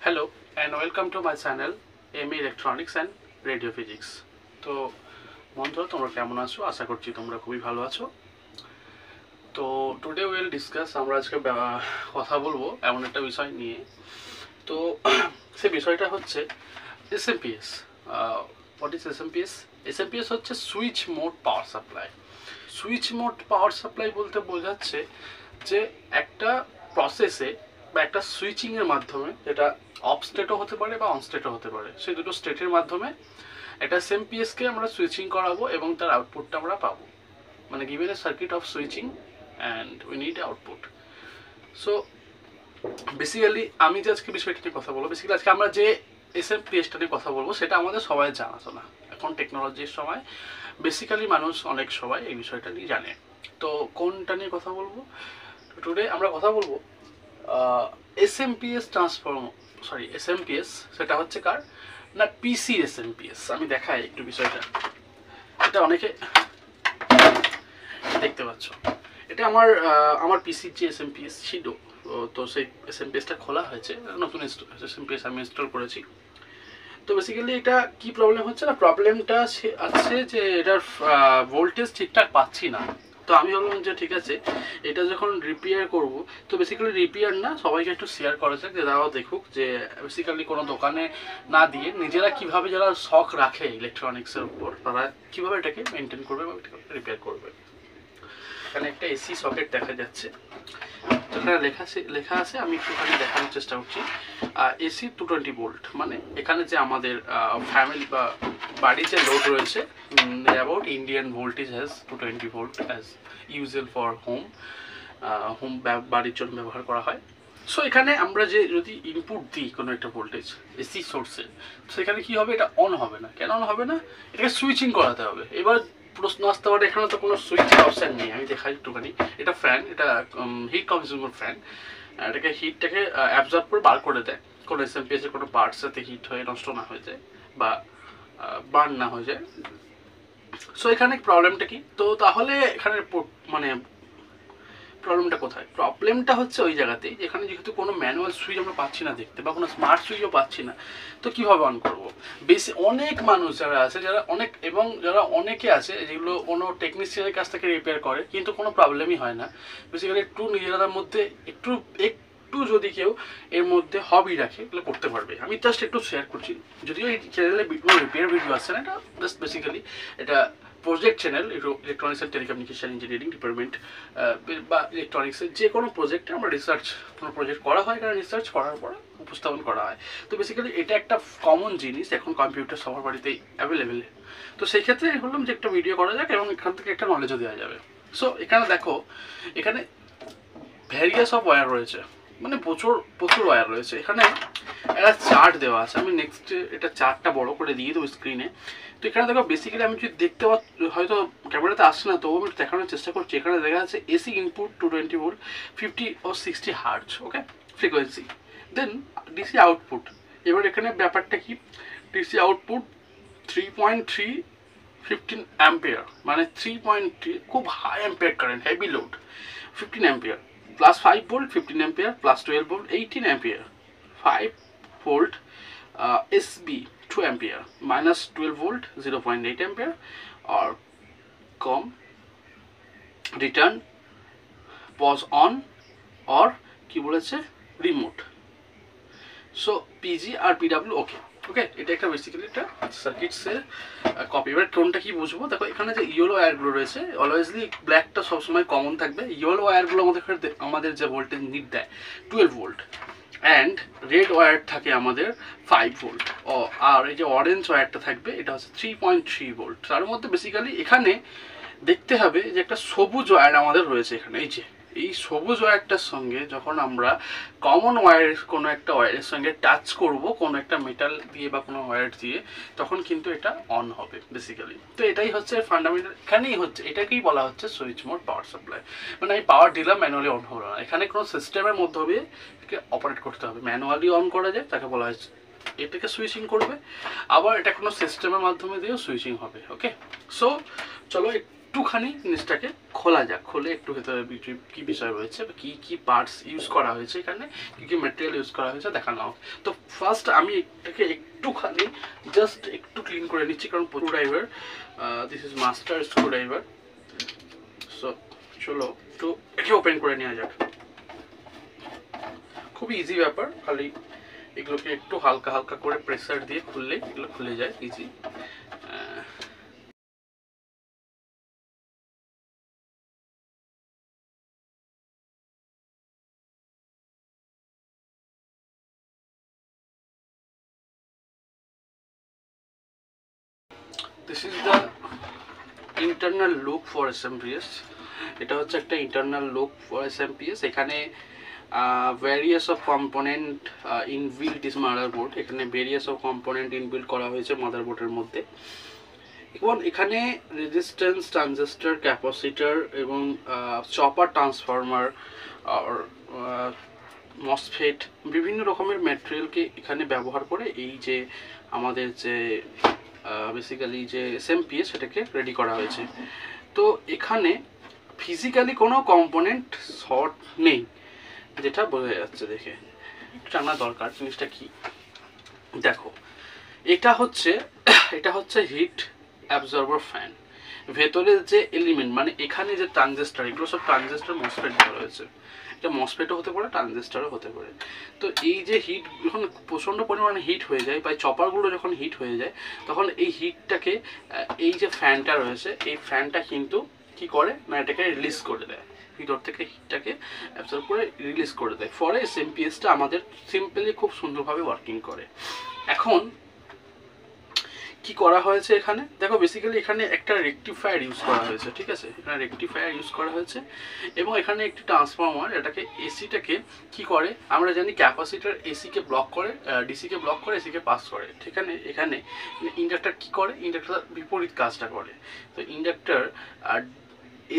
Hello and welcome to my channel ME Electronics and Radio Physics। তো বন্ধুরা তোমরা কেমন আছো? আশা করছি তোমরা খুবই ভালো আছো। তো টুডে উইল ডিসকাস, আমরা আজকে কথা বলবো এমন একটা বিষয় নিয়ে। তো সেই বিষয়টা হচ্ছে SMPS। What is SMPS? SMPS হচ্ছে switch mode power supply. Switch mode power supply বলতে বোঝাচ্ছে যে একটা প্রসেসে বা একটা সুইচিংয়ের মাধ্যমে, যেটা অফ স্টেটও হতে পারে বা অন স্টেটও হতে পারে, সেই দুটো স্টেটের মাধ্যমে একটা SMPSকে আমরা সুইচিং করাবো এবং তার আউটপুটটা আমরা পাবো। মানে given a circuit of switching and we need output. So basically আমি যে আজকে বিষয়টা নিয়ে কথা বলবো, বেসিক্যালি আজকে আমরা যে SMPSটা নিয়ে কথা বলবো সেটা আমাদের সবাই জানাশোনা। এখন টেকনোলজির সময় বেসিক্যালি মানুষ অনেক সবাই এই বিষয়টা নিয়ে জানে। তো কোনটা নিয়ে কথা বলবো? টুডে আমরা কথা বলবো SMPS SMPS সেটা হচ্ছে কার না, পিসি SMPS। আমি দেখাই একটু বিষয়টা, এটা অনেকে দেখতে পাচ্ছ। এটা আমার পিসির যে SMPS ছিল, তো সেই SMPSটা খোলা হয়েছে, নতুন SMPS আমি ইনস্টল করেছি। তো বেসিক্যালি এটা কি প্রবলেম হচ্ছে না, প্রবলেমটা আছে যে এটার ভোল্টেজ ঠিকঠাক পাচ্ছি না। তো আমি বললাম যে ঠিক আছে, এটা যখন রিপেয়ার করব, তো বেসিক্যালি রিপেয়ার না, সবাইকে একটু শেয়ার করা যাক, যে তারাও দেখুক যে বেসিক্যালি কোনো দোকানে না দিয়ে নিজেরা কিভাবে, যারা শখ রাখে ইলেকট্রনিক্সের উপর, তারা কিভাবে এটাকে মেনটেন করবে বা রিপেয়ার করবে। এখানে একটা এসি সকেট দেখা যাচ্ছে, এখানে লেখা আছে, আমি একটুখানি দেখানোর চেষ্টা করছি। এসি 220 ভোল্ট, মানে এখানে যে আমাদের ফ্যামিলি বা বাড়ি যে লোড রয়েছে, about Indian voltage has 220 volt as usual for home বাড়ির জন্য ব্যবহার করা হয়। সো এখানে আমরা যে যদি ইনপুট দিই কোনো একটা ভোল্টেজ এসি সোর্সে, সেখানে কি হবে, এটা অন হবে না। কেন অন হবে না? এটাকে সুইচিং করাতে হবে। এবার প্রশ্ন আসতে পারে, এখানে তো কোনো সুইচিং অপশান নেই। আমি দেখাই একটুখানি, এটা ফ্যান, এটা হিট কনজিউমার ফ্যান। এটাকে হিটটাকে অ্যাবজর্ব করে বার করে দেয়, কোনো SMPS এর কোনো পার্টস যাতে হিট হয়ে নষ্ট না হয়ে যায় বা বার্ন না হয়ে যায়। সো এখানে প্রবলেমটা কি? তো তাহলে এখানে মানে প্রবলেমটা কোথায়? প্রবলেমটা হচ্ছে ওই জায়গাতেই, যেখানে যেহেতু কোনো ম্যানুয়াল সুইচ আমরা পাচ্ছি না দেখতে, বা কোনো স্মার্ট সুইচও পাচ্ছি না, তো কীভাবে অন করবো? বেশি অনেক মানুষ যারা আছে, যারা অনেকে আছে যেগুলো কোনো টেকনিশিয়ানের কাছ থেকে রিপেয়ার করে, কিন্তু কোনো প্রবলেমই হয় না। বেসিক্যালি একটু নিজেদের মধ্যে একটু যদি কেউ এর মধ্যে হবি রাখে, এগুলো করতে পারবে। আমি জাস্ট একটু শেয়ার করছি, যদিও এই চ্যানেলে রিপেয়ার ভিডিও আসছে না, এটা জাস্ট বেসিক্যালি এটা project channel, electronics and telecommunication engineering department বা ইলেকট্রনিক্সের যে কোনো প্রজেক্টে আমরা কোনো প্রজেক্ট করা হয়, এখানে রিসার্চ করার পর উপস্থাপন করা হয়। তো বেসিক্যালি এটা একটা কমন জিনিস, এখন কম্পিউটার সবার বাড়িতেই অ্যাভেলেবেল। তো সেই ক্ষেত্রে বললাম যে একটা ভিডিও করা যাক এবং এখান থেকে একটা নলেজও দেওয়া যাবে। সো এখানে দেখো, এখানে ভ্যারিয়াস অফ ওয়্যার রয়েছে, মানে প্রচুর ওয়্যার রয়েছে। এখানে একটা চার্ট দেওয়া আছে, আমি নেক্সট এটা চার্টটা বড় করে দিয়ে দেবো স্ক্রিনে। তো এখানে দেখো, বেসিক্যালি আমি যদি দেখতে হয়তো ক্যামেরাতে আসছে না, তবুও আমি দেখানোর চেষ্টা করছি। এখানে দেখা যাচ্ছে এসি ইনপুট 220 ভোল্ট 50 ও 60 হার্টজ, ওকে, ফ্রিকোয়েন্সি। দেন ডিসি আউটপুট, এবার এখানে ব্যাপারটা কি, ডিসি আউটপুট 3.3 15 অ্যাম্পিয়ার, মানে 3.3 খুব high ampere current, heavy load, 15 ampere, plus 5 volt 15 ampere, plus 12 volt 18 ampere, 5 volt SB 2 ampere, minus 12 volt 0.8 ampere, or com return pause on or কি বলেছে remote. So PG আর PW ওকে, এটা একটা basically একটা সার্কিটসের copy. এবার কোনটা কি বুঝবো? দেখো, এখানে যে ইয়েলো ওয়্যারগুলো রয়েছে, অলওয়েজলি ব্ল্যাকটা সবসময় কমন থাকবে। ইয়েলো ওয়্যারগুলো আমাদের যে ভোল্টেজ নিট দেয় 12 ভোল্ট, অ্যান্ড রেড ওয়্যার থাকে আমাদের 5 ভোল্ট, আর এই যে অরেঞ্জ ওয়্যারটা থাকবে, এটা হচ্ছে 3.3 ভোল্ট। তার মধ্যে বেসিক্যালি এখানে দেখতে হবে যে একটা সবুজ ওয়্যার আমাদের রয়েছে এখানে। এই সবুজ ওয়্যারটার সঙ্গে যখন আমরা কমন কোনো একটা ওয়্যারের সঙ্গে টাচ করব, কোনো একটা মেটাল দিয়ে বা কোনো ওয়্যার দিয়ে, তখন কিন্তু এটা অন হবে বেসিক্যালি। তো এটাই হচ্ছে ফান্ডামেন্টাল, এখানেই হচ্ছে, এটাকেই বলা হচ্ছে সুইচ মোড পাওয়ার সাপ্লাই। মানে আমি পাওয়ার দিলাম, ম্যানুয়ালি অন হলো না, এখানে কোনো সিস্টেমের মধ্যে হবে এটাকে অপারেট করতে হবে। ম্যানুয়ালি অন করা যায়, তাকে বলা হয় এটাকে সুইচিং করবে, আবার এটা কোনো সিস্টেমের মাধ্যমে দিয়েও সুইচিং হবে। ওকে, সো চলো একটুখানি জিনিসটাকে খোলা যাক, খুলে একটু ভেতরে কী বিষয় রয়েছে বা কী কী পার্টস ইউজ করা হয়েছে, এখানে কী কী ম্যাটেরিয়াল ইউজ করা হয়েছে দেখানো হোক। তো ফার্স্ট আমি এটাকে একটুখানি জাস্ট একটু ক্লিন করে নিচ্ছি, কারণ screw driver, this is master screw driver. So চলো একটু একে ওপেন করে নেওয়া যাক। খুবই ইজি ব্যাপার, খালি এগুলোকে একটু হালকা হালকা করে প্রেসার দিয়ে খুললেই এগুলো খুলে যায় easy. This is the internal look for SMPS। এটা হচ্ছে একটা ইন্টারনাল লুক ফর SMPS। এখানে various of component inbuilt is motherboard, এখানে ভ্যারিয়াস অফ কম্পোনেন্ট ইনবিল্ট করা হয়েছে মাদারবোর্ডের মধ্যে। এবং এখানে রেজিস্ট্যান্স, ট্রানজিস্টর, ক্যাপাসিটর এবং চপার, ট্রান্সফরমার আর মসফেট, বিভিন্ন রকমের ম্যাটেরিয়ালকে এখানে ব্যবহার করে এই যে আমাদের যে বেসিক্যালি যে SMPS সেটাকে রেডি করা হয়েছে। তো এখানে ফিজিক্যালি কোনো কম্পোনেন্ট শর্ট নেই, যেটা বোঝা যাচ্ছে দেখে। জানা দরকার জিনিসটা কি, দেখো এটা হচ্ছে হিট অ্যাবজর্বার ফ্যান। ভেতরের যে এলিমেন্ট মানে এখানে যে ট্রানজিস্টর, এগুলো সব ট্রানজিস্টর মসফেট দেওয়া রয়েছে। এটা মসফেটও হতে পারে, ট্রানজিস্টরও হতে পারে। তো এই যে হিট যখন প্রচণ্ড পরিমাণে হিট হয়ে যায় বা চপারগুলো যখন হিট হয়ে যায়, তখন এই হিটটাকে এই যে ফ্যানটা রয়েছে এই ফ্যানটা কিন্তু কি করে না এটাকে রিলিজ করে দেয়, ভিতর থেকে হিটটাকে অ্যাবজর্ব করে রিলিজ করে দেয়। ফলে SMPSটা আমাদের সিম্পলি খুব সুন্দরভাবে ওয়ার্কিং করে। এখন কি করা হয়েছে এখানে দেখো, বেসিক্যালি এখানে একটা রেকটিফায়ার ইউজ করা হয়েছে, ঠিক আছে, এখানে রেকটিফায়ার ইউজ করা হয়েছে এবং এখানে একটি ট্রান্সফরমার, এটাকে এসিটাকে কি করে আমরা জানি ক্যাপাসিটার এসিকে ব্লক করে, ডিসিকে ব্লক করে এসিকে পাস করে। ঠিক আছে, এখানে ইন্ডাক্টর কি করে, ইন্ডাক্টর বিপরীত কাজটা করে। তো ইন্ডাক্টর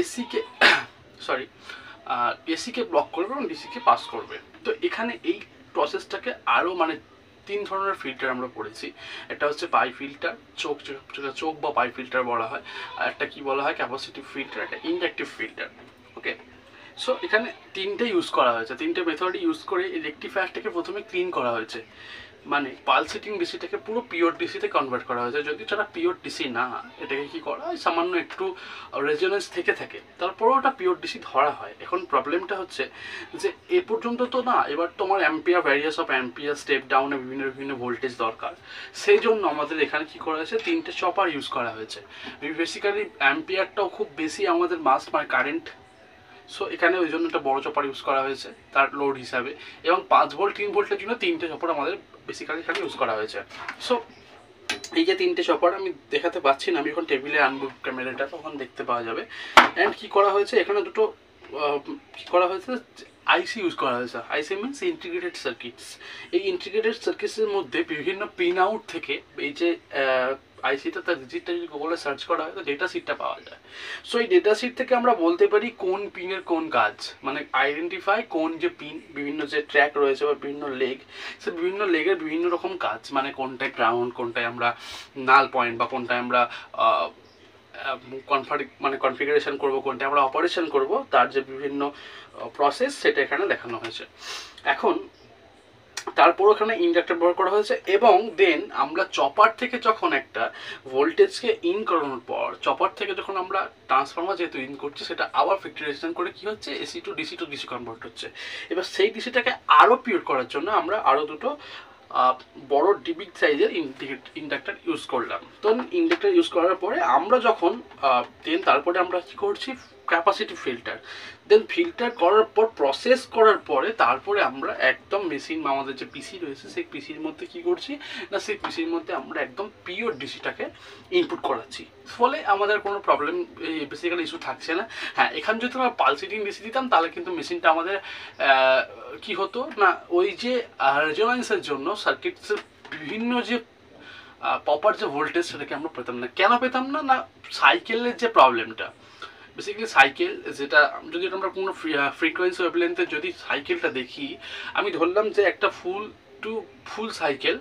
এসিকে সরি এসিকে ব্লক করবে এবং ডিসিকে পাস করবে। তো এখানে এই প্রসেসটাকে আরও মানে 3 ধরনের ফিল্টার আমরা পড়েছি। একটা হচ্ছে পাই ফিল্টার, চোখ বা পাই ফিল্টার বলা হয়, আর একটা কি বলা হয় ক্যাপাসিটিভ ফিল্টার, একটা ইন্ডাকটিভ ফিল্টার। ওকে, সো এখানে 3টে ইউজ করা হয়েছে, 3টে মেথড ইউজ করে এই রেকটিফায়ারটাকে প্রথমে ক্লিন করা হয়েছে, মানে পালসেটিং ডিসিটাকে পুরো পিওর ডিসিতে কনভার্ট করা হয়েছে। যদি সেটা পিওর ডিসি না, এটাকে কি করা হয় সামান্য একটু রেজোনেন্স থেকে থাকে, তারপরেও ওটা পিওর ডিসি ধরা হয়। এখন প্রবলেমটা হচ্ছে যে এ পর্যন্ত তো না, এবার তোমার ampere, various of ampere, step ডাউনে বিভিন্ন ভোল্টেজ দরকার। সেই জন্য আমাদের এখানে কি করা হয়েছে, 3টে চপার ইউজ করা হয়েছে। বেসিক্যালি অ্যাম্পিয়ারটাও খুব বেশি আমাদের মাস্ট মানে কারেন্ট, সো এখানে ওই জন্য একটা বড় চপার ইউজ করা হয়েছে তার লোড হিসাবে, এবং 5 ভোল্ট 3 ভোল্টের জন্য 3টে চপার আমাদের বেসিক্যালি এখানে ইউজ করা হয়েছে। সো এই যে 3টে চপার আমি দেখাতে পাচ্ছি না, আমি যখন টেবিলে আনবো ক্যামেরাটা তখন দেখতে পাওয়া যাবে। অ্যান্ড কি করা হয়েছে এখানে দুটো কি করা হয়েছে, আইসি ইউজ করা হয়েছে। আইসি মিনস ইন্টিগ্রেটেড সার্কিটস। এই ইন্টিগ্রেটেড সার্কিটসের মধ্যে বিভিন্ন পিন আউট থেকে এই যে আইসিটা তার ডিজিটটা যদি গুগলে সার্চ করা হয় তো ডেটা শিটটা পাওয়া যায়। সো এই ডেটা শিট থেকে আমরা বলতে পারি কোন পিনের কোন কাজ, মানে আইডেন্টিফাই কোন যে পিন, বিভিন্ন যে ট্র্যাক রয়েছে বা বিভিন্ন লেগ, সে বিভিন্ন লেগের বিভিন্ন রকম কাজ, মানে কোনটায় গ্রাউন্ড, কোনটায় আমরা নাল পয়েন্ট বা কোনটায় আমরা কনফিগারেশন করব, কোনটা আমরা অপারেশন করব, তার যে বিভিন্ন প্রসেস সেটা এখানে দেখানো হয়েছে। এখন তারপর ওখানে ইন্ডাক্টর ব্যবহার করা হয়েছে এবং দেন আমরা চপার থেকে যখন একটা ভোল্টেজকে ইন করানোর পর, চপার থেকে যখন আমরা ট্রান্সফরমার যেহেতু ইন করছি সেটা আবার ফ্যাক্টরাইজেশন করে কি হচ্ছে, এসি টু ডিসি কনভার্ট হচ্ছে। এবার সেই ডিসিটাকে আরও পিওর করার জন্য আমরা আরও দুটো বড় ডিবিগ সাইজের ইন্ডাক্টর ইউজ করলাম। তো ইন্ডাক্টর ইউজ করার পরে আমরা যখন দেন তারপরে আমরা কী করছি, ক্যাপাসিটি ফিল্টার, দেন ফিল্টার করার পর প্রসেস করার পরে তারপরে আমরা একদম মেশিন বা আমাদের যে পিসি রয়েছে সেই পিসির মধ্যে কি করছি না, সেই পিসির মধ্যে আমরা একদম পিওর ডিসিটাকে ইনপুট করাচ্ছি। ফলে আমাদের কোনো প্রবলেম বেসিক্যালি ইস্যু থাকছে না। হ্যাঁ, এখানে যদি আমরা পালসেটিং ডিসি দিতাম তাহলে কিন্তু মেশিনটা আমাদের কি হতো না, ওই যে রেজোনেন্সের জন্য সার্কিটের বিভিন্ন যে প্রপার যে ভোল্টেজ সেটাকে আমরা পেতাম না। কেন পেতাম না, না সাইকেলের যে প্রবলেমটা, বেসিক্যালি সাইকেল যেটা যদি আমরা কোনো ফ্রিকোয়েন্সি ওয়েভলেন্থের যদি সাইকেলটা দেখি, আমি ধরলাম যে একটা full cycle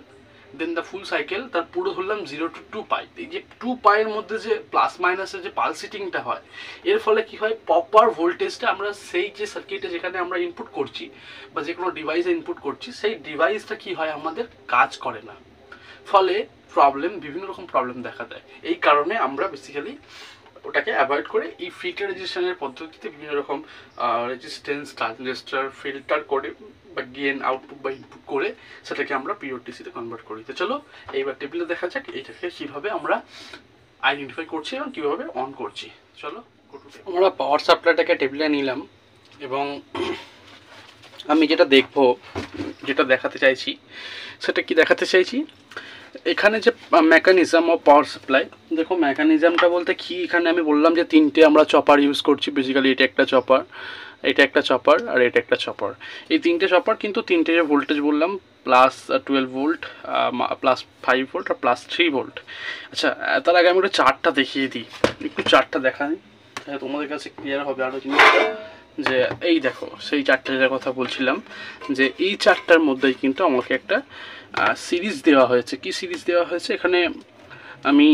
then the full cycle তার পুরো ধরলাম 0 to 2 পাই। এই যে 2 পাইয়ের মধ্যে যে প্লাস মাইনাসের যে পালসিটিংটা হয়, এর ফলে কি হয়, প্রপার ভোল্টেজটা আমরা সেই যে সার্কিটে যেখানে আমরা ইনপুট করছি বা যে কোনো ডিভাইসে ইনপুট করছি, সেই ডিভাইসটা কি হয় আমাদের কাজ করে না, ফলে প্রবলেম, বিভিন্ন রকম প্রবলেম দেখা দেয়। এই কারণে আমরা বেসিক্যালি ওটাকে অ্যাভয়েড করে এই ফিল্টারাইজেশনের পদ্ধতিতে বিভিন্ন রকম রেজিস্ট্যান্স ট্রানজিস্টর ফিল্টার করে বা গেন আউটপুট বা ইনপুট করে সেটাকে আমরা পিওটিসিতে কনভার্ট করি। তো চলো এইবার টেবিলে দেখা যাক এইটাকে কীভাবে আমরা আইডেন্টিফাই করছি এবং কীভাবে অন করছি। চলো আমরা পাওয়ার সাপ্লাইটাকে টেবিলে নিলাম এবং আমি যেটা দেখব, যেটা দেখাতে চাইছি, সেটা কি দেখাতে চাইছি, এখানে যে মেকানিজম অফ পাওয়ার সাপ্লাই, দেখো মেকানিজমটা বলতে কি, এখানে আমি বললাম যে তিনটে আমরা চপার ইউজ করছি। বেসিক্যালি এটা একটা চপার, এটা একটা চপার, আর এটা একটা চপার। এই তিনটে চপার কিন্তু তিনটে যে ভোল্টেজ বললাম, প্লাস 12 ভোল্ট, প্লাস 5 ভোল্ট আর প্লাস 3 ভোল্ট। আচ্ছা, তার আগে আমি একটা চার্টটা দেখিয়ে দিই, একটু চার্টটা দেখাই, তোমাদের কাছে ক্লিয়ার হবে আরও জিনিসটা। যে এই দেখো সেই চার্টটার কথা বলছিলাম, যে এই চার্টটার মধ্যেই কিন্তু আমাকে একটা সিরিজ দেওয়া হয়েছে। কি সিরিজ দেওয়া হয়েছে, এখানে আমি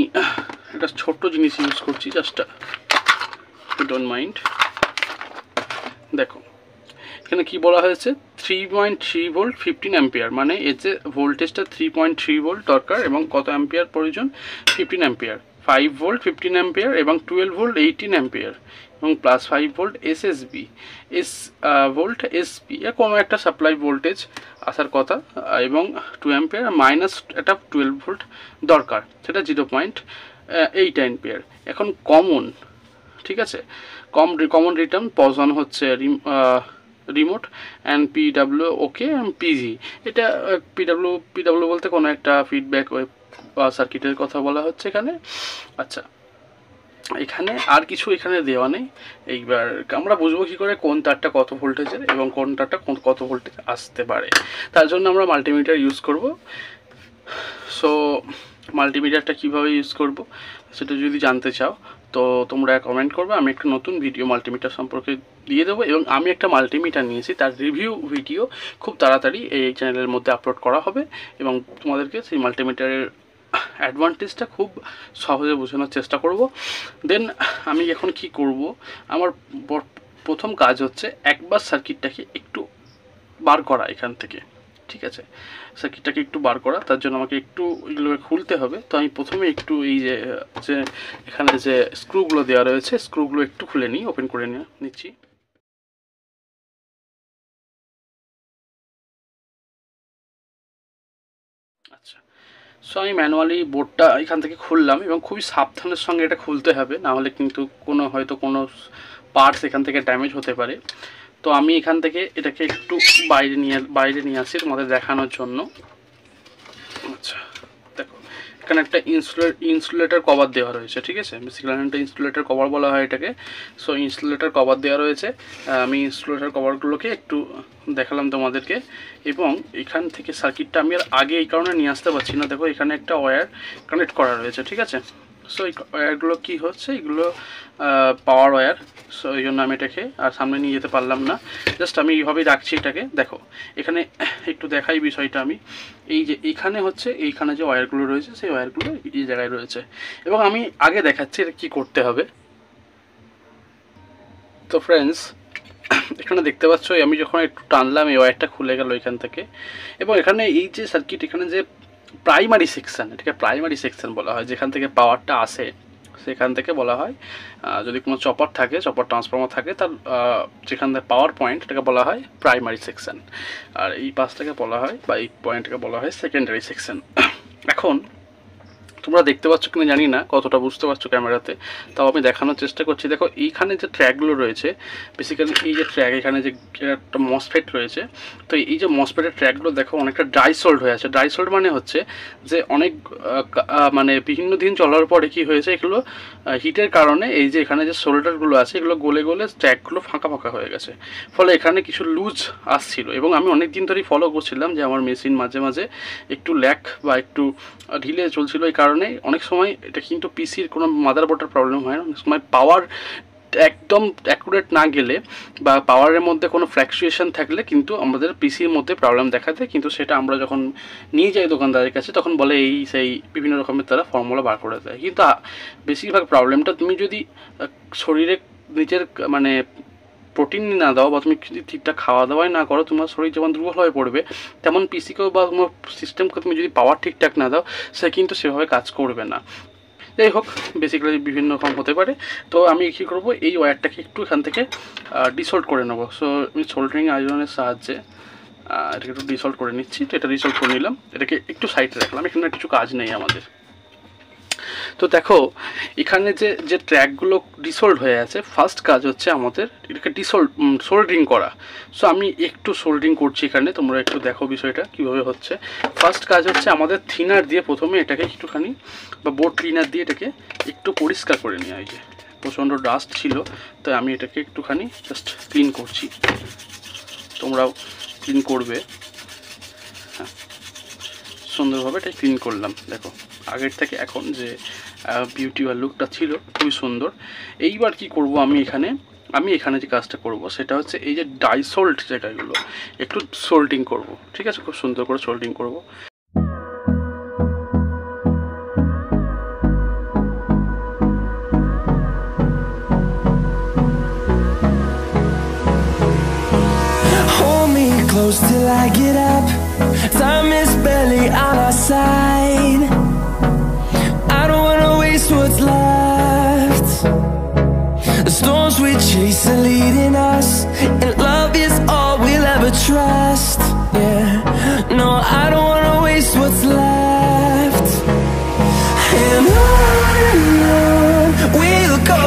একটা ছোট্ট জিনিস ইউজ করছি, জাস্ট ডোন্ট মাইন্ড। দেখো এখানে কি বলা হয়েছে, 3.3 ভোল্ট 15 অ্যাম্পিয়ার, মানে এর যে ভোল্টেজটা 3.3 ভোল্ট দরকার এবং কত অ্যাম্পিয়ার প্রয়োজন, 15 অ্যাম্পিয়ার, 5 ভোল্ট 15 অ্যাম্পিয়ার এবং 12 ভোল্ট 18 অ্যাম্পিয়ার এবং plus 5 volt SSB volt SP, কোনো একটা সাপ্লাই ভোল্টেজ আসার কথা, এবং 2 অ্যাম্পিয়ার মাইনাস একটা 12 ভোল্ট দরকার, সেটা 0.8 অ্যাম্পিয়ার। এখন কমন, ঠিক আছে, কমন রিটার্ন পজন হচ্ছে remote and PW okay PG. এটা পিডাব্লিউ বলতে কোনো একটা ফিডব্যাক ওয়েব সার্কিটের কথা বলা হচ্ছে এখানে। আচ্ছা, এখানে আর কিছু এখানে দেওয়া নেই। এইবার আমরা বুঝবো কী করে কোন তারটা কত ভোল্টেজের এবং কোন তারটা কত ভোল্টেজ আসতে পারে, তার জন্য আমরা মাল্টিমিটার ইউজ করব। সো মাল্টিমিটারটা কীভাবে ইউজ করব সেটা যদি জানতে চাও তো তোমরা কমেন্ট করবে, আমি একটা নতুন ভিডিও মাল্টিমিটার সম্পর্কে দিয়ে দেবো। এবং আমি একটা মাল্টিমিটার নিয়েছি, তার রিভিউ ভিডিও খুব তাড়াতাড়ি এই চ্যানেলের মধ্যে আপলোড করা হবে এবং তোমাদেরকে সেই মাল্টিমিটারের অ্যাডভান্টেজটা খুব সহজে বোঝানোর চেষ্টা করব। দেন আমি এখন কি করব, আমার প্রথম কাজ হচ্ছে একবার সার্কিটটাকে একটু বার করা এখান থেকে, ঠিক আছে, সার্কিটটাকে একটু বার করা, তার জন্য আমাকে একটু এগুলোকে খুলতে হবে। তো আমি প্রথমে একটু এই যে এখানে যে স্ক্রুগুলো দেওয়া রয়েছে, স্ক্রুগুলো একটু খুলে নিই, ওপেন করে নিচ্ছি। আচ্ছা, সো আমি ম্যানুয়ালি বোর্ডটা এখান থেকে খুললাম এবং খুবই সাবধানের সঙ্গে এটা খুলতে হবে, না হলে কিন্তু হয়তো কোনো পার্টস এখান থেকে ড্যামেজ হতে পারে। তো আমি এখান থেকে এটাকে একটু বাইরে নিয়ে আসি তোমাদের দেখানোর জন্য। আচ্ছা, দেখো এখানে একটা ইনসুলেটর কভার দেওয়া রয়েছে, ঠিক আছে, বেসিক্যালি একটা ইনসুলেটর কভার বলা হয় এটাকে। সো ইনসুলেটর কভার দেওয়া রয়েছে, আমি ইনসুলেটর কভারগুলোকে একটু দেখালাম তোমাদেরকে। এবং এখান থেকে সার্কিটটা আমি আর আগে এই কারণে নিয়ে আসতে পারছি না, দেখো এখানে একটা ওয়্যার কানেক্ট করা রয়েছে, ঠিক আছে। সো এই ওয়্যারগুলো কী হচ্ছে, এগুলো পাওয়ার ওয়্যার। সো এই জন্য আমি এটাকে আর সামনে নিয়ে যেতে পারলাম না, জাস্ট আমি এইভাবেই রাখছি এটাকে। দেখো এখানে একটু দেখাই বিষয়টা আমি, এই যে এইখানে যে ওয়্যারগুলো রয়েছে সেই ওয়্যারগুলো এই জায়গায় রয়েছে এবং আমি আগে দেখাচ্ছি এটা কী করতে হবে। তো ফ্রেন্ডস, এখানে দেখতে পাচ্ছ আমি যখন একটু টানলাম এই ওয়্যারটা খুলে গেল এখান থেকে। এবং এখানে এই যে সার্কিট, এখানে যে প্রাইমারি সেকশান, এটাকে প্রাইমারি সেকশান বলা হয়, যেখান থেকে পাওয়ারটা আসে সেখান থেকে বলা হয়, যদি কোনো চপার থাকে, চপার ট্রান্সফর্মার থাকে, তার যেখান থেকে পাওয়ার পয়েন্ট এটাকে বলা হয় প্রাইমারি সেকশান, আর এই পাশটাকে বলা হয় বা এই পয়েন্টটাকে বলা হয় সেকেন্ডারি সেকশান। এখন তোমরা দেখতে পাচ্ছ কিনা জানি না, কতটা বুঝতে পারছো ক্যামেরাতে, তাও আমি দেখানোর চেষ্টা করছি। দেখো এইখানে যে ট্র্যাকগুলো রয়েছে, বেসিক্যালি এই যে ট্র্যাক, এখানে যে একটা মসফেট রয়েছে, তো এই যে মসফেটের ট্র্যাকগুলো দেখো অনেকটা ড্রাইসোল্ড হয়ে আছে। ড্রাইসোল্ড মানে হচ্ছে যে অনেক মানে বিভিন্ন দিন চলার পরে কি হয়েছে, এগুলো হিটের কারণে এই যে এখানে যে শোল্ডারগুলো আছে এগুলো গলে গলে ট্র্যাকগুলো ফাঁকা ফাঁকা হয়ে গেছে, ফলে এখানে কিছু লুজ আসছিল। এবং আমি অনেক দিন ধরেই ফলো করছিলাম যে আমার মেশিন মাঝে মাঝে একটু ল্যাক বা একটু ঢিলে চলছিল, এই কারণে অনেক সময় এটা কিন্তু পিসির কোনো মাদারবোর্ডের প্রবলেম হয় না, অনেক সময় পাওয়ার একদম অ্যাকুরেট না গেলে বা পাওয়ারের মধ্যে কোনো ফ্ল্যাকচুয়েশন থাকলে কিন্তু আমাদের পিসির মধ্যে প্রবলেম দেখা দেয়। কিন্তু সেটা আমরা যখন নিয়ে যাই দোকানদারের কাছে তখন বলে এই সেই বিভিন্ন রকমের তারা ফর্মুলা বার করে দেয়। কিন্তু বেশিরভাগ প্রবলেমটা তুমি যদি শরীরে নিজের মানে প্রোটিন না দাও বা তুমি যদি ঠিকঠাক খাওয়া দাওয়াই না করো, তোমার শরীর যেমন দুর্বল হয়ে পড়বে, তেমন পিসিকেও বা তোমার সিস্টেমকে তুমি যদি পাওয়ার ঠিকঠাক না দাও সে কিন্তু সেভাবে কাজ করবে না। যাই হোক, বেসিক্যালি বিভিন্ন রকম হতে পারে। তো আমি কী করবো, এই ওয়্যারটাকে একটু এখান থেকে ডিসল্ট করে নেবো। সো আমি সোল্ডারিং আয়রনের সাহায্যে এটাকে একটু ডিসল্ট করে নিচ্ছি। তো এটা ডিসল্ট করে নিলাম, এটাকে একটু সাইডে রাখলাম, এখানে কিছু কাজ নেই আমাদের। তো দেখো এখানে যে ট্র্যাকগুলো ডিসল্ট হয়ে আছে, ফার্স্ট কাজ হচ্ছে আমাদের এটাকে সোল্ডারিং করা। সো আমি একটু সোল্ডারিং করছি এখানে, তোমরা একটু দেখো বিষয়টা কীভাবে হচ্ছে। ফার্স্ট কাজ হচ্ছে আমাদের থিনার দিয়ে প্রথমে এটাকে একটুখানি বা বোর্ড ক্লিনার দিয়ে এটাকে একটু পরিষ্কার করে নেওয়া। এই যে প্রচণ্ড ডাস্ট ছিল, তাই আমি এটাকে একটুখানি জাস্ট ক্লিন করছি, তোমরাও ক্লিন করবে। হ্যাঁ, সুন্দরভাবে এটা ক্লিন করলাম। দেখো আগের থেকে এখন যে বিউটি বা লুকটা ছিল খুবই সুন্দর। এইবার কি করব, আমি এখানে যে কাজটা করব সেটা হচ্ছে এই যে ডাইসল্ট জায়গাগুলো একটু সোল্ডিং করব। ঠিক আছে, খুব সুন্দর করে সোল্ডিং করব। Till I get up, time is barely on our side. I don't wanna waste what's left. The storms we chase are leading us, and love is all we'll ever trust. Yeah, no, I don't wanna waste what's left. And on we'll go,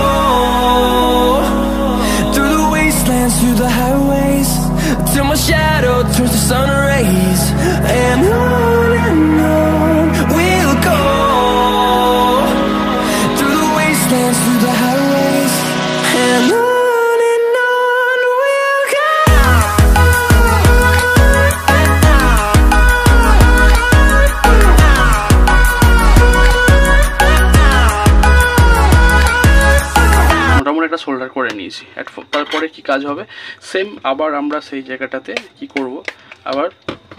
through the wastelands, through the highways, till my shadow turns to sun rays. And on we'll go, through the wastelands, through the highways. And on we'll go. মোটামুটি একটা shoulder করে নিয়েছি। তারপরে কি কাজ হবে, same আবার আমরা সেই জায়গাটাতে কি করব, আবার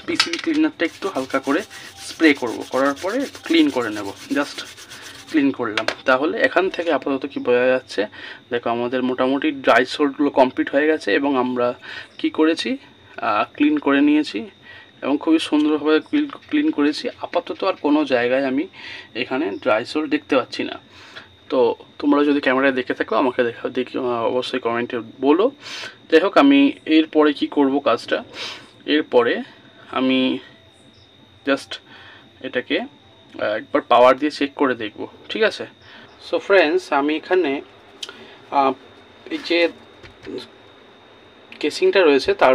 পিসিবি ক্লিনারটা একটু হালকা করে স্প্রে করব, করার পরে ক্লিন করে নেব। জাস্ট ক্লিন করলাম। তাহলে এখান থেকে আপাতত কি বোঝা যাচ্ছে, দেখো আমাদের মোটামুটি ড্রাই সোল্ডগুলো কমপ্লিট হয়ে গেছে এবং আমরা কি করেছি, ক্লিন করে নিয়েছি এবং খুবই সুন্দরভাবে ক্লিন করেছি। আপাতত আর কোনো জায়গায় আমি এখানে ড্রাই সোল্ড দেখতে পাচ্ছি না। তো তোমরা যদি ক্যামেরায় দেখে থাকো আমাকে দেখি অবশ্যই কমেন্টে বলো। যাই হোক, আমি এরপরে কি করব কাজটা, এরপরে আমি জাস্ট এটাকে একবার পাওয়ার দিয়ে চেক করে দেখব। ঠিক আছে। সো ফ্রেন্ডস, আমি এখানে এই যে কেসিংটা রয়েছে তার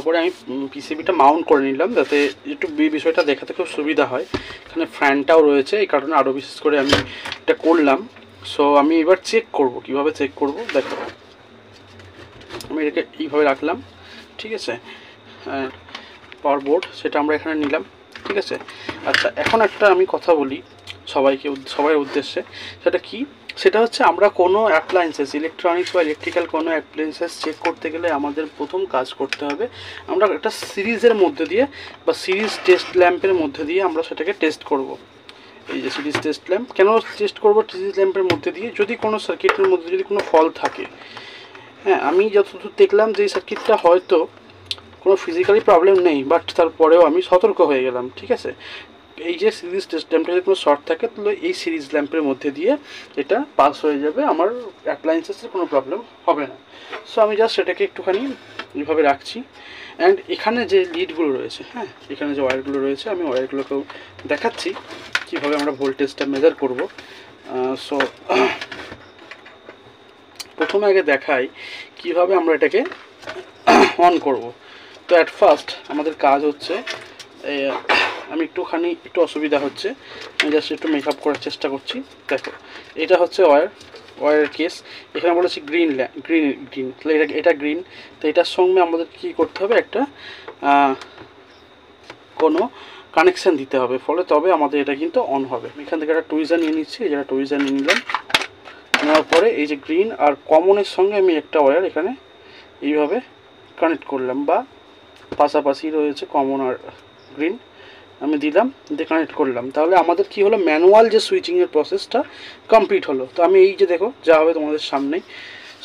উপরে আমি পিসিবিটা মাউন্ট করে নিলাম, যাতে একটু বিষয়টা দেখাতে খুব সুবিধা হয়। এখানে ফ্যানটাও রয়েছে, এই কারণে আরও বিশেষ করে আমি এটা করলাম। সো আমি এবার চেক করব, কিভাবে চেক করব দেখো। আমি এটাকে এইভাবে রাখলাম, ঠিক আছে, পাওয়ার বোর্ড সেটা আমরা এখানে নিলাম। ঠিক আছে। আচ্ছা, এখন একটা আমি কথা বলি সবার উদ্দেশ্যে। সেটা কি, সেটা হচ্ছে আমরা কোনো অ্যাপ্লায়েন্সেস, ইলেকট্রনিক্স বা ইলেকট্রিক্যাল কোনো অ্যাপ্লায়েন্সেস চেক করতে গেলে আমাদের প্রথম কাজ করতে হবে, আমরা একটা সিরিজের মধ্যে দিয়ে বা সিরিজ টেস্ট ল্যাম্পের মধ্যে দিয়ে আমরা সেটাকে টেস্ট করব। এই যে সিরিজ টেস্ট ল্যাম্প, কেন টেস্ট করব সিরিজ ল্যাম্পের মধ্যে দিয়ে, যদি কোনো সার্কিটের মধ্যে যদি কোনো ফল থাকে। হ্যাঁ, আমি যতদূর দেখলাম যে এই সার্কিটটা হয়তো কোনো ফিজিক্যালি প্রবলেম নেই, বাট তারপরেও আমি সতর্ক হয়ে গেলাম। ঠিক আছে, এই যে সিরিজ টেস্ট ল্যাম্পে যদি কোনো শর্ট থাকে তাহলে এই সিরিজ ল্যাম্পের মধ্যে দিয়ে এটা পাস হয়ে যাবে, আমার অ্যাপ্লায়েন্সেসের কোনো প্রবলেম হবে না। সো আমি জাস্ট সেটাকে একটুখানি এইভাবে রাখছি। অ্যান্ড এখানে যে লিডগুলো রয়েছে, হ্যাঁ এখানে যে ওয়্যারগুলো রয়েছে, আমি ওয়্যারগুলোকেও দেখাচ্ছি কীভাবে আমরা ভোল্টেজটা মেজার করব। সো প্রথমে আগে দেখাই কীভাবে আমরা এটাকে অন করব। তো অ্যাট ফার্স্ট আমাদের কাজ হচ্ছে, আমি একটু অসুবিধা হচ্ছে, আমি জাস্ট একটু মেকআপ করার চেষ্টা করছি। দেখো এটা হচ্ছে ওয়্যারের কেস, এখানে বলেছি গ্রিন তাহলে এটা গ্রিন। তো এটার সঙ্গে আমাদের কি করতে হবে, একটা কোনো কানেকশান দিতে হবে, ফলে তবে আমাদের এটা কিন্তু অন হবে। এখান থেকে একটা টুইজার নিয়ে নিচ্ছি, যেটা টুইজার নিয়ে নিলাম। নেওয়ার পরে এই যে গ্রিন আর কমনের সঙ্গে আমি একটা ওয়্যার এখানে এইভাবে কানেক্ট করলাম, বা পাশাপাশি রয়েছে কমন আর গ্রিন, আমি দিলাম, দিয়ে কানেক্ট করলাম। তাহলে আমাদের কি হলো, ম্যানুয়াল যে সুইচিংয়ের প্রসেসটা কমপ্লিট হলো। তো আমি এই যে দেখো যা হবে তোমাদের সামনেই,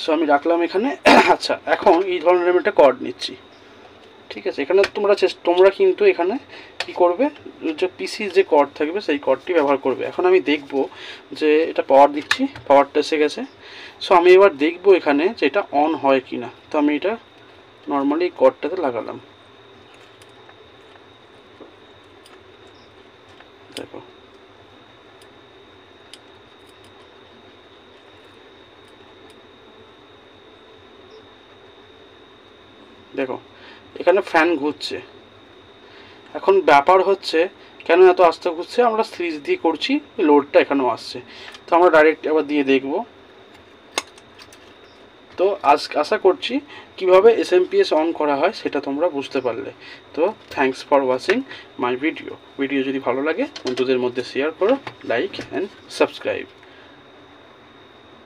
সো আমি রাখলাম এখানে। আচ্ছা, এখন এই ধরনের আমি একটা কর্ড নিচ্ছি, ঠিক আছে। এখানে তোমরা কিন্তু এখানে কি করবে, যে পিসির যে কর্ড থাকবে সেই কর্ডটি ব্যবহার করবে। এখন আমি দেখব যে এটা পাওয়ার দিচ্ছি, পাওয়ারটা এসে গেছে। সো আমি এবার দেখব এখানে যে এটা অন হয় কি না। তো আমি এটা নর্মালি এই কর্ডটাতে লাগালাম, দেখো দেখো এখানে ফ্যান ঘুরছে। এখন ব্যাপার হচ্ছে কেন এত আস্তে ঘুরছে, আমরা সিরিজ দিয়ে করছি, লোডটা এখানেও আসছে। তো আমরা ডাইরেক্ট আবার দিয়ে দেখব। তো আশা করছি কিভাবে এসএমপিএস অন করা হয় সেটা তোমরা বুঝতে পারলে। তো thanks for watching my video যদি ভালো লাগে বন্ধুদের মধ্যে শেয়ার করো, লাইক অ্যান্ড সাবস্ক্রাইব।